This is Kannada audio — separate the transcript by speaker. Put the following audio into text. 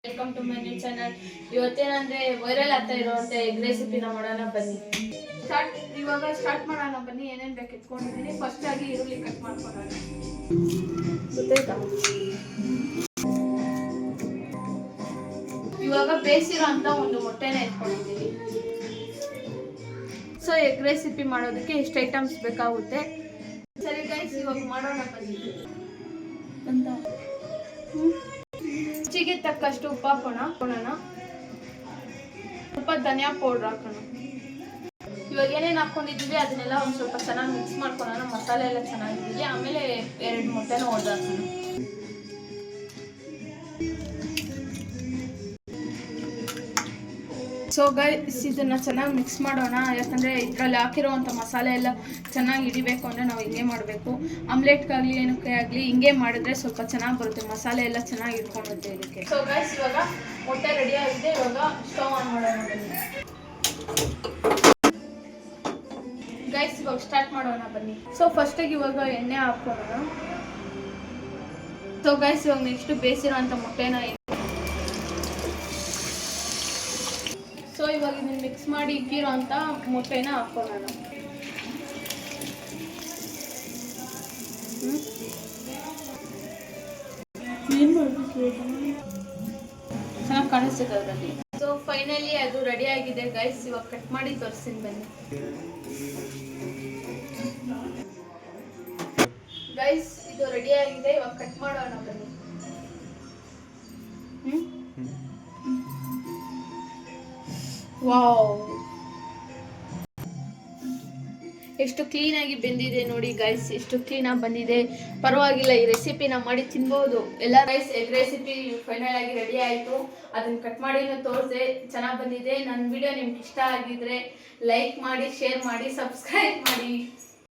Speaker 1: Welcome to my new channel. ಇವತ್ತೇನಂದ್ರೆ ವೈರಲ್ ಆಗ್ತಾ ಇರುವಂತೆ ಎಗ್ ರೆಸಿಪಿನ ಮಾಡೋಣ ಬನ್ನಿ. ಇವಾಗ ಸ್ಟಾರ್ಟ್ ಮಾಡೋಣ ಬನ್ನಿ. ಏನೇನು ಬೇಕು ಎತ್ಕೊಂಡಿದ್ದೀನಿ. ಫಸ್ಟ್ ಆಗಿ ಈರುಳ್ಳಿ ಕಟ್ ಮಾಡ್ಕೊಳ್ಳೋಣ. ಗೊತ್ತಾಯ್ತಾ? ಇವಾಗ ಬೇಯಿಸಿರೋ ಅಂತ ಒಂದು ಮೊಟ್ಟೆನ ಎತ್ಕೊಂಡಿದ್ದೀನಿ. ಸೊ ಎಗ್ ರೆಸಿಪಿ ಮಾಡೋದಕ್ಕೆ ಎಷ್ಟು ಐಟಮ್ಸ್ ಬೇಕಾಗುತ್ತೆ. ಸರಿ ಗೈಸ್, ಇವಾಗ ಮಾಡೋಣ ಬನ್ನಿ. ಅಂತ ರುಚಿಗೆ ತಕ್ಕಷ್ಟು ಉಪ್ಪು ಹಾಕೋಣ. ಸ್ವಲ್ಪ ಧನಿಯಾ ಪೌಡರ್ ಹಾಕೋಣ. ಇವಾಗ ಏನೇನು ಹಾಕೊಂಡಿದ್ದೀವಿ ಅದನ್ನೆಲ್ಲ ಒಂದು ಸ್ವಲ್ಪ ಚೆನ್ನಾಗಿ ಮಿಕ್ಸ್ ಮಾಡ್ಕೊಳ್ಳೋಣ. ಮಸಾಲೆ ಎಲ್ಲ ಚೆನ್ನಾಗಿದ್ದೀವಿ. ಆಮೇಲೆ 2 ಮೊಟ್ಟೆನ ಹೊಡೆದು ಹಾಕೋಣ. ಸೊ ಗೈಸ್, ಇದನ್ನ ಚೆನ್ನಾಗಿ ಮಿಕ್ಸ್ ಮಾಡೋಣ. ಯಾಕಂದರೆ ಇದರಲ್ಲಿ ಹಾಕಿರೋವಂಥ ಮಸಾಲೆ ಎಲ್ಲ ಚೆನ್ನಾಗಿ ಹಿಡಿಬೇಕು ಅಂದರೆ ನಾವು ಹಿಂಗೆ ಮಾಡಬೇಕು. ಆಮ್ಲೆಟ್ಗಾಗಲಿ ಏನಕ್ಕೆ ಆಗಲಿ ಹಿಂಗೆ ಮಾಡಿದ್ರೆ ಸ್ವಲ್ಪ ಚೆನ್ನಾಗಿ ಬರುತ್ತೆ. ಮಸಾಲೆ ಎಲ್ಲ ಚೆನ್ನಾಗಿ ಇಟ್ಕೊಂಡುತ್ತೆ ಇದಕ್ಕೆ. ಸೊ ಗೈಸ್, ಇವಾಗ ಮೊಟ್ಟೆ ರೆಡಿ ಆಗಿದೆ. ಇವಾಗ ಸ್ಟವ್ ಆನ್ ಮಾಡೋಣ ಬನ್ನಿ. ಗೈಸ್, ಇವಾಗ ಸ್ಟಾರ್ಟ್ ಮಾಡೋಣ ಬನ್ನಿ. ಸೊ ಫಸ್ಟಿಗೆ ಇವಾಗ ಎಣ್ಣೆ ಹಾಕೋಣ. ಸೊ ಗೈಸ್, ಇವಾಗ ನೆಕ್ಸ್ಟ್ ಬೇಯಿಸಿರೋಂಥ ಮೊಟ್ಟೆನ ಸೊ ಇವಾಗ ಇದನ್ನ ಮಿಕ್ಸ್ ಮಾಡಿ ಇಕ್ಕಿರೋ ಅಂತ ಮೊಟ್ಟೆನ ಹಾಕೊಳ್ಳೋಣ. ಚೆನ್ನಾಗಿ ಕಾಣಿಸ್ತದೆ ಅದರಲ್ಲಿ. ಸೊ ಫೈನಲಿ ಅದು ರೆಡಿ ಆಗಿದೆ ಗೈಸ್. ಇವಾಗ ಕಟ್ ಮಾಡಿ ತೋರಿಸ್ತೀನಿ ಬನ್ನಿ. ಗೈಸ್, ಇದು ರೆಡಿ ಆಗಿದೆ. ಇವಾಗ ಕಟ್ ಮಾಡೋಣ ಬನ್ನಿ. ವಾವ್, ಎಷ್ಟು ಕ್ಲೀನಾಗಿ ಬೆಂದಿದೆ ನೋಡಿ ಗೈಸ್. ಎಷ್ಟು ಕ್ಲೀನಾಗಿ ಬಂದಿದೆ. ಪರವಾಗಿಲ್ಲ, ಈ ರೆಸಿಪಿನ ಮಾಡಿ ತಿನ್ಬೋದು ಎಲ್ಲ. ಗೈಸ್, ಎಗ್ ರೆಸಿಪಿ ಫೈನಲ್ ಆಗಿ ರೆಡಿ ಆಯಿತು. ಅದನ್ನ ಕಟ್ ಮಾಡಿನೂ ತೋರಿಸಿದೆ, ಚೆನ್ನಾಗಿ ಬಂದಿದೆ. ನನ್ನ ವಿಡಿಯೋ ನಿಮ್ಗೆ ಇಷ್ಟ ಆಗಿದ್ರೆ ಲೈಕ್ ಮಾಡಿ, ಶೇರ್ ಮಾಡಿ, ಸಬ್ಸ್ಕ್ರೈಬ್ ಮಾಡಿ.